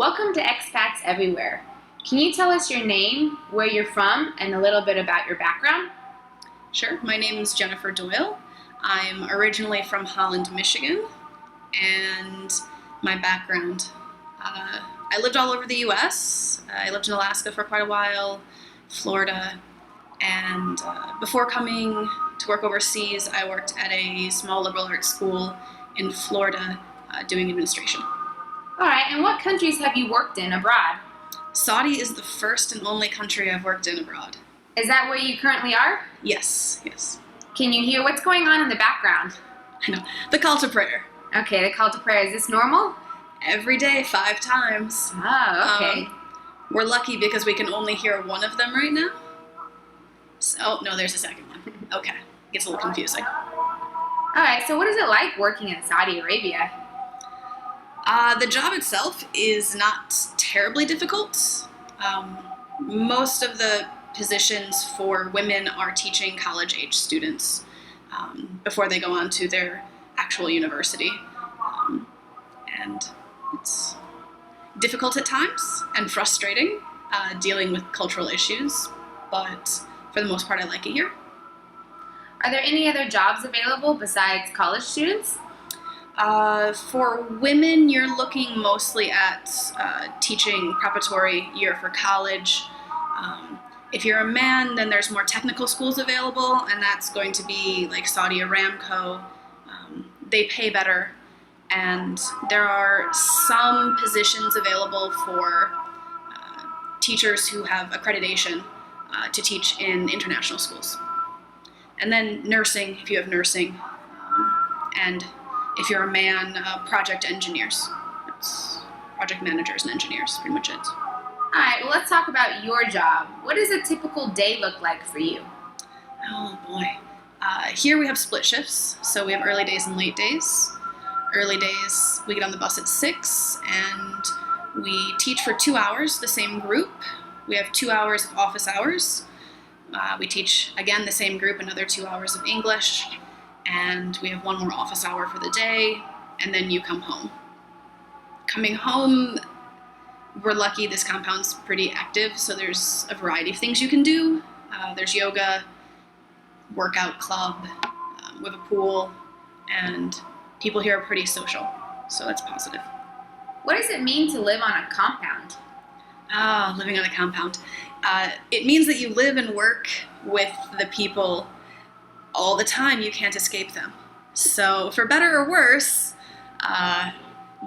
Welcome to Expats Everywhere. Can you tell us your name, where you're from, and a little bit about your background? Sure. My name is Jennifer Doyle. I'm originally from Holland, Michigan, and my background. I lived all over the U.S. I lived in Alaska for quite a while, Florida, and before coming to work overseas, I worked at a small liberal arts school in Florida doing administration. All right, and what countries have you worked in abroad? Saudi is the first and only country I've worked in abroad. Is that where you currently are? Yes. Can you hear what's going on in the background? I know. The call to prayer. Okay, the call to prayer. Is this normal? Every day, 5 times. Oh, okay. We're lucky because we can only hear one of them right now. Oh, no, there's a second one. Okay, gets a little confusing. All right, so what is it like working in Saudi Arabia? The job itself is not terribly difficult. Most of the positions for women are teaching college-age students before they go on to their actual university. And it's difficult at times and frustrating dealing with cultural issues, but for the most part I like it here. Are there any other jobs available besides college students? For women, you're looking mostly at teaching preparatory year for college. If you're a man, then there's more technical schools available, and that's going to be like Saudi Aramco. They pay better, and there are some positions available for teachers who have accreditation to teach in international schools. And then nursing, if you have nursing, and if you're a man, project engineers. It's project managers and engineers, pretty much it. All right, well, let's talk about your job. What does a typical day look like for you? Oh boy. Here we have split shifts, so we have early days and late days. Early days, we get on the bus at 6, and we teach for 2 hours, the same group. We have 2 hours of office hours. We teach, again, the same group, another 2 hours of English. And we have one more office hour for the day, and then you come home. Coming home, we're lucky this compound's pretty active, so there's a variety of things you can do. There's yoga, workout club, we have a pool, and people here are pretty social, so that's positive. What does it mean to live on a compound? Living on a compound. It means that you live and work with the people all the time. You can't escape them. So for better or worse,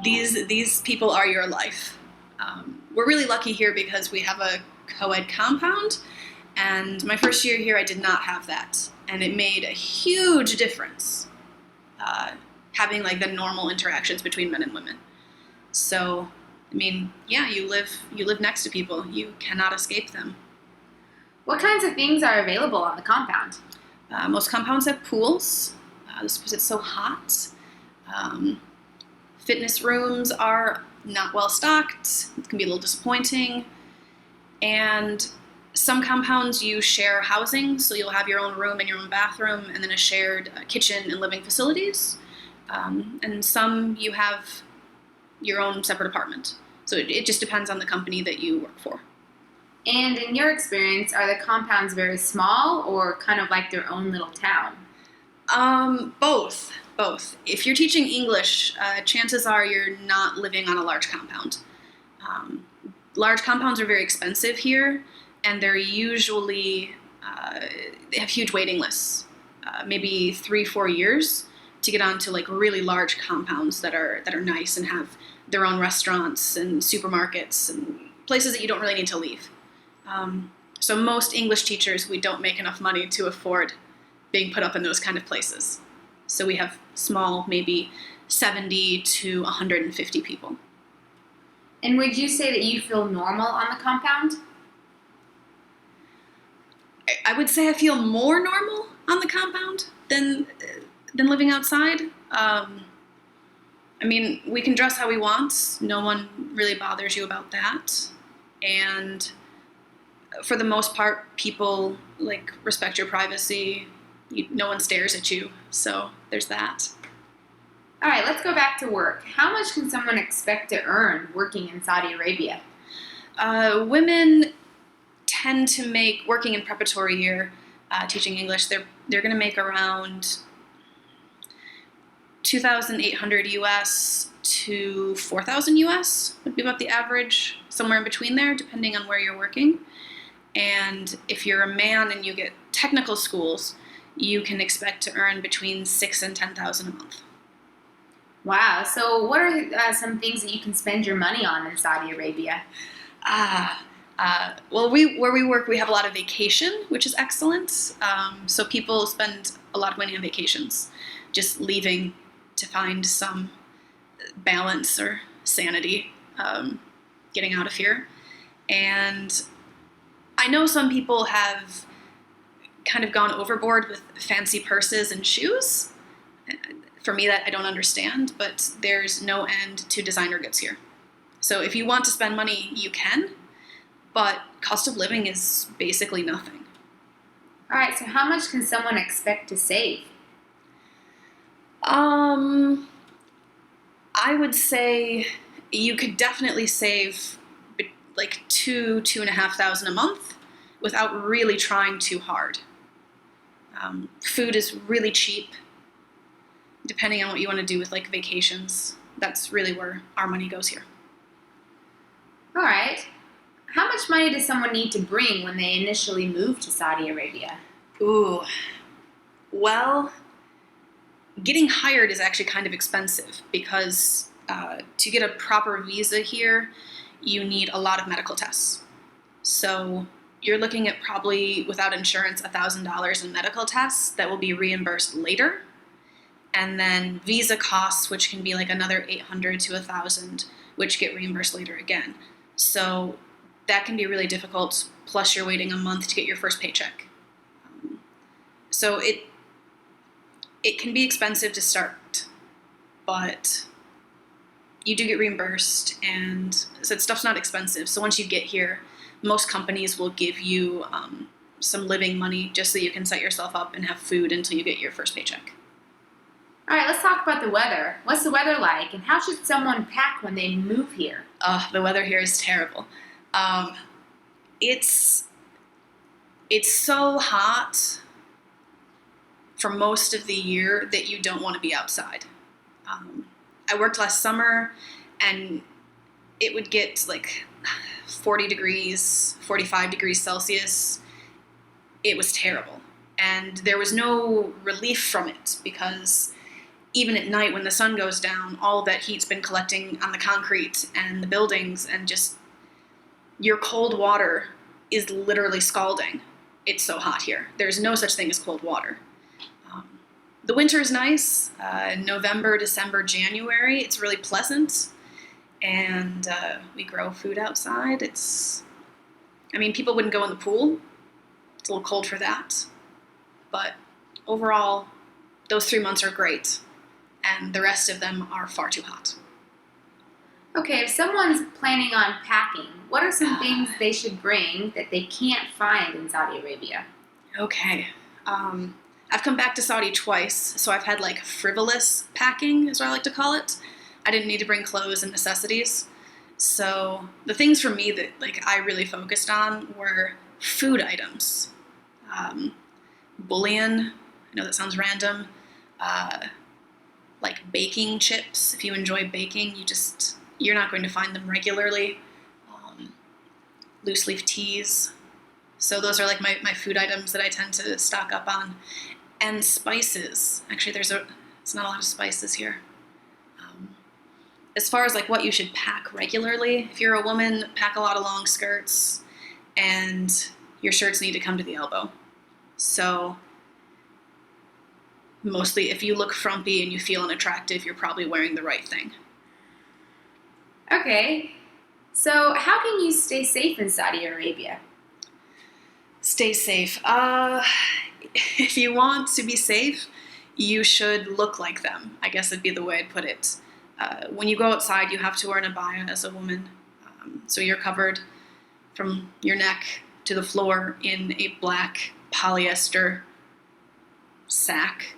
these people are your life. We're really lucky here because we have a co-ed compound, and my first year here I did not have that, and it made a huge difference having like the normal interactions between men and women. So I mean, yeah, you live next to people. You cannot escape them. What kinds of things are available on the compound? Most compounds have pools, just because it's so hot. Fitness rooms are not well stocked. It can be a little disappointing. And some compounds you share housing, so you'll have your own room and your own bathroom, and then a shared kitchen and living facilities. And some you have your own separate apartment. So it just depends on the company that you work for. And in your experience, are the compounds very small or kind of like their own little town? Both. If you're teaching English, chances are you're not living on a large compound. Large compounds are very expensive here, and they're usually, they have huge waiting lists, maybe 3-4 years to get onto like really large compounds that are nice and have their own restaurants and supermarkets and places that you don't really need to leave. So most English teachers, we don't make enough money to afford being put up in those kind of places. So we have small, maybe 70 to 150 people. And would you say that you feel normal on the compound? I would say I feel more normal on the compound than living outside. I mean, we can dress how we want. No one really bothers you about that. And for the most part, people like respect your privacy. No one stares at you, so there's that. All right, let's go back to work. How much can someone expect to earn working in Saudi Arabia? Women tend to make, working in preparatory year, teaching English, they're going to make around 2,800 US to 4,000 US would be about the average, somewhere in between there, depending on where you're working. And if you're a man and you get technical schools, you can expect to earn between 6,000 and 10,000 a month. Wow. So what are some things that you can spend your money on in Saudi Arabia? Well, where we work, we have a lot of vacation, which is excellent. So people spend a lot of money on vacations, just leaving to find some balance or sanity, getting out of here. And I know some people have kind of gone overboard with fancy purses and shoes. For me, that I don't understand, but there's no end to designer goods here. So if you want to spend money, you can, but cost of living is basically nothing. All right, so how much can someone expect to save? I would say you could definitely save like 2,500 a month without really trying too hard. Food is really cheap, depending on what you want to do with like vacations. That's really where our money goes here. All right. How much money does someone need to bring when they initially move to Saudi Arabia? Ooh, well, getting hired is actually kind of expensive because to get a proper visa here, you need a lot of medical tests. So you're looking at probably, without insurance, $1,000 in medical tests that will be reimbursed later. And then visa costs, which can be like another $800 to $1,000, which get reimbursed later again. So that can be really difficult, plus you're waiting a month to get your first paycheck. So it can be expensive to start, but you do get reimbursed, and so stuff's not expensive. So once you get here, most companies will give you some living money just so you can set yourself up and have food until you get your first paycheck. All right, let's talk about the weather. What's the weather like, and how should someone pack when they move here? The weather here is terrible. It's so hot for most of the year that you don't want to be outside. I worked last summer, and it would get like 40 degrees, 45 degrees Celsius. It was terrible. And there was no relief from it because even at night when the sun goes down, all that heat's been collecting on the concrete and the buildings, and just your cold water is literally scalding. It's so hot here. There's no such thing as cold water. The winter is nice. November, December, January, it's really pleasant. And we grow food outside. People wouldn't go in the pool. It's a little cold for that. But overall, those 3 months are great. And the rest of them are far too hot. Okay, if someone's planning on packing, what are some things they should bring that they can't find in Saudi Arabia? Okay. I've come back to Saudi twice, so I've had like frivolous packing, is what I like to call it. I didn't need to bring clothes and necessities. So the things for me that like I really focused on were food items. Bullion, I know that sounds random. Like baking chips, if you enjoy baking, you're not going to find them regularly. Loose leaf teas. So those are like my food items that I tend to stock up on. And spices. Actually, it's not a lot of spices here. As far as like what you should pack regularly, if you're a woman, pack a lot of long skirts, and your shirts need to come to the elbow. So mostly if you look frumpy and you feel unattractive, you're probably wearing the right thing. Okay, so how can you stay safe in Saudi Arabia? Stay safe. If you want to be safe, you should look like them, I guess would be the way I'd put it. When you go outside, you have to wear an abaya as a woman. So you're covered from your neck to the floor in a black polyester sack.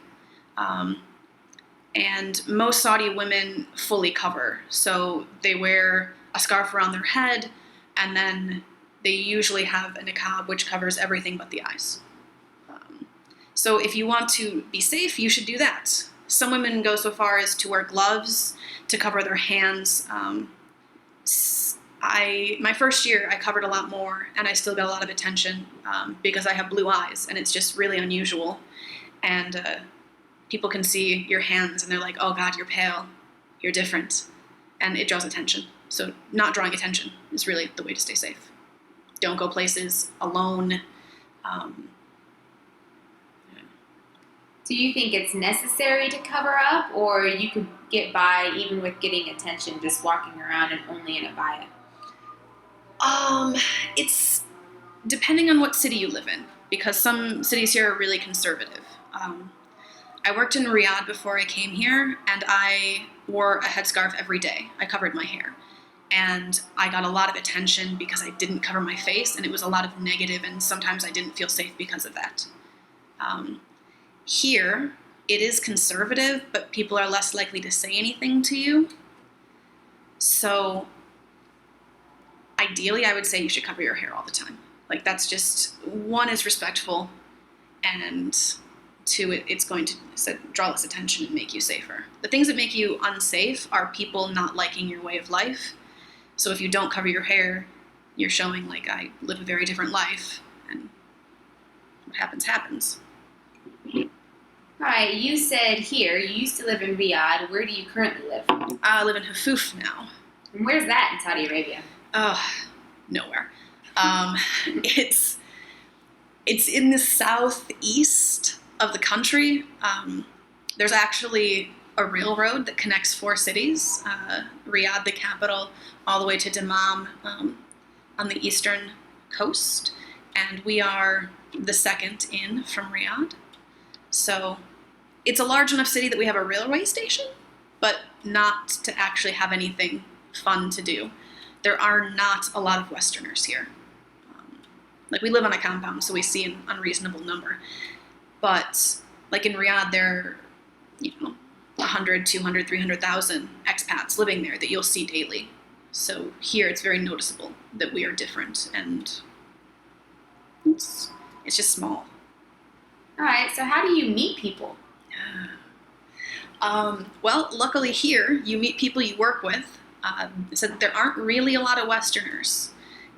And most Saudi women fully cover. So they wear a scarf around their head, and then they usually have a niqab, which covers everything but the eyes. So if you want to be safe, you should do that. Some women go so far as to wear gloves to cover their hands. My first year, I covered a lot more, and I still got a lot of attention because I have blue eyes, and it's just really unusual. And people can see your hands, and they're like, oh God, you're pale, you're different, and it draws attention. So not drawing attention is really the way to stay safe. Don't go places alone. Do you think it's necessary to cover up, or you could get by even with getting attention just walking around and only in abaya? It's depending on what city you live in, because some cities here are really conservative. I worked in Riyadh before I came here, and I wore a headscarf every day. I covered my hair. And I got a lot of attention because I didn't cover my face, and it was a lot of negative, and sometimes I didn't feel safe because of that. Here, it is conservative, but people are less likely to say anything to you. So ideally, I would say you should cover your hair all the time. Like, that's just, one, is respectful, and two, it's going to draw less attention and make you safer. The things that make you unsafe are people not liking your way of life. So if you don't cover your hair, you're showing, like, I live a very different life, and what happens, happens. All right, you said here, you used to live in Riyadh. Where do you currently live? I live in Hafuf now. And where's that in Saudi Arabia? Nowhere. It's in the southeast of the country. There's actually a railroad that connects 4 cities, Riyadh, the capital, all the way to Dammam on the eastern coast. And we are the second in from Riyadh. So it's a large enough city that we have a railway station, but not to actually have anything fun to do. There are not a lot of Westerners here. Like, we live on a compound, so we see an unreasonable number. But like in Riyadh, there are, 100, 200, 300,000 expats living there that you'll see daily. So here it's very noticeable that we are different, and it's just small. All right, so how do you meet people? Well, luckily here, you meet people you work with. So there aren't really a lot of Westerners,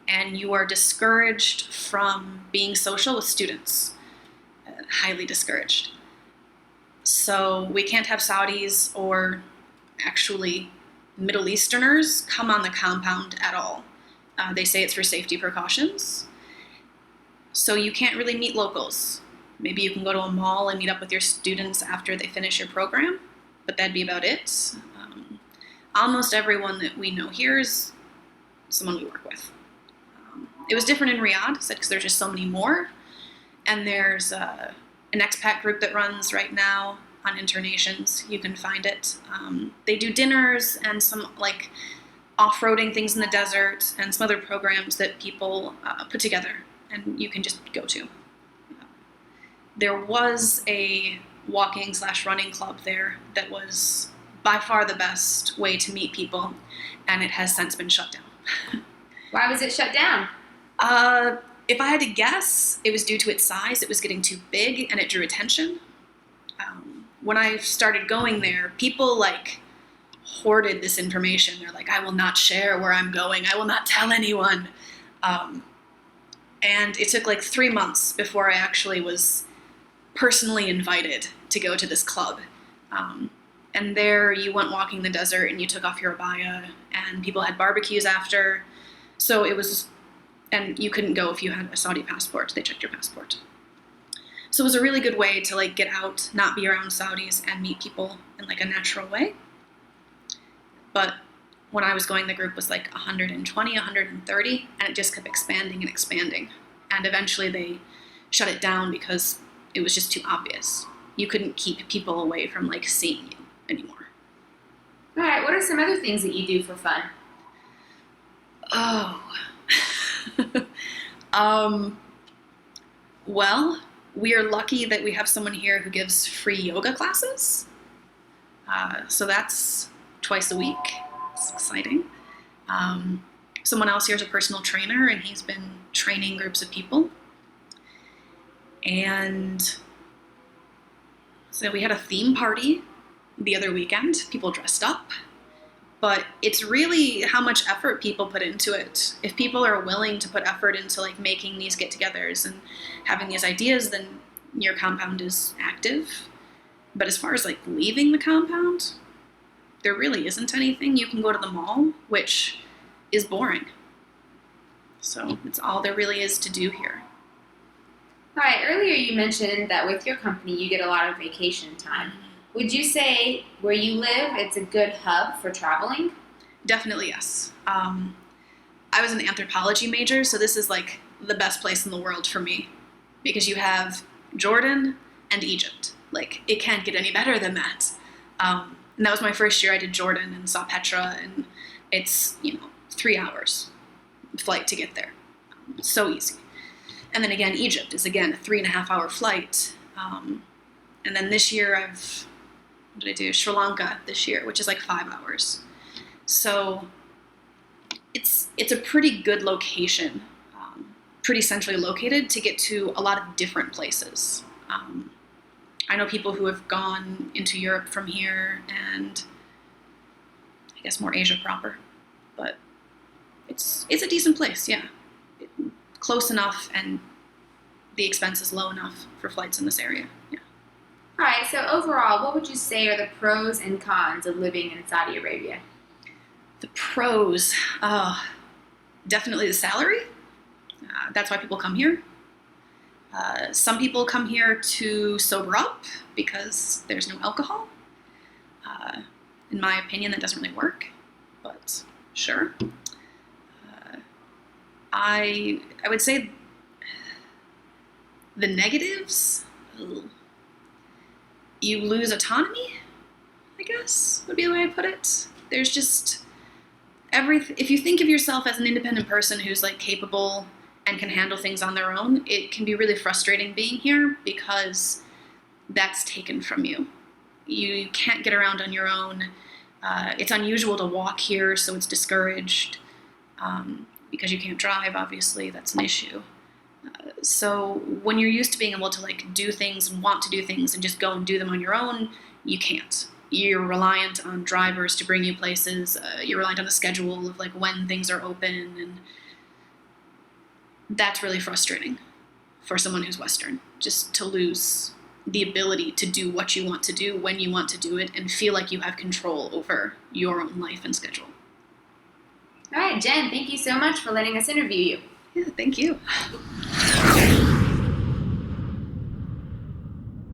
and you are discouraged from being social with students. Highly discouraged. So we can't have Saudis or actually Middle Easterners come on the compound at all. They say it's for safety precautions. So you can't really meet locals. Maybe you can go to a mall and meet up with your students after they finish your program, but that'd be about it. Almost everyone that we know here is someone we work with. It was different in Riyadh, because there's just so many more. And there's an expat group that runs right now on Internations. You can find it. They do dinners and some like off-roading things in the desert and some other programs that people put together, and you can just go to. There was a walking/running club there that was by far the best way to meet people, and it has since been shut down. Why was it shut down? If I had to guess, it was due to its size. It was getting too big, and it drew attention. When I started going there, people hoarded this information. They're like, I will not share where I'm going. I will not tell anyone. And it took 3 months before I actually was personally invited to go to this club. And there you went walking the desert and you took off your abaya, and people had barbecues after. So it was, and you couldn't go if you had a Saudi passport. They checked your passport. So it was a really good way to get out, not be around Saudis, and meet people in a natural way. But when I was going, the group was 120, 130, and it just kept expanding and expanding. And eventually they shut it down because it was just too obvious. You couldn't keep people away from seeing you anymore. All right, what are some other things that you do for fun? Well, we are lucky that we have someone here who gives free yoga classes. So that's twice a week. It's exciting. Someone else here is a personal trainer, and he's been training groups of people. And so we had a theme party the other weekend. People dressed up. But it's really how much effort people put into it. If people are willing to put effort into like making these get-togethers and having these ideas, then your compound is active. But as far as like leaving the compound, there really isn't anything. You can go to the mall, which is boring. So it's all there really is to do here. All right, earlier you mentioned that with your company you get a lot of vacation time. Would you say where you live, it's a good hub for traveling? Definitely yes. I was an anthropology major, so this is like the best place in the world for me because you have Jordan and Egypt. Like, it can't get any better than that. And that was my first year. I did Jordan and saw Petra, and it's, 3 hours flight to get there. So easy. And then again, Egypt is again a 3.5 hour flight. And then this year what did I do? Sri Lanka this year, which is like 5 hours. So it's a pretty good location, pretty centrally located to get to a lot of different places. I know people who have gone into Europe from here and I guess more Asia proper, but it's a decent place, yeah. Close enough and the expense is low enough for flights in this area, yeah. All right, so overall, what would you say are the pros and cons of living in Saudi Arabia? The pros, definitely the salary. That's why people come here. Some people come here to sober up because there's no alcohol. In my opinion, that doesn't really work, but sure. I would say the negatives, you lose autonomy, I guess, would be the way I'd put it. There's just if you think of yourself as an independent person who's like capable and can handle things on their own, it can be really frustrating being here because that's taken from you. You can't get around on your own. It's unusual to walk here, so it's discouraged. Because you can't drive, obviously, that's an issue. So when you're used to being able to like do things and want to do things and just go and do them on your own, you can't. You're reliant on drivers to bring you places. You're reliant on the schedule of like when things are open, and that's really frustrating for someone who's Western, just to lose the ability to do what you want to do when you want to do it and feel like you have control over your own life and schedule. All right, Jen, thank you so much for letting us interview you. Yeah, thank you.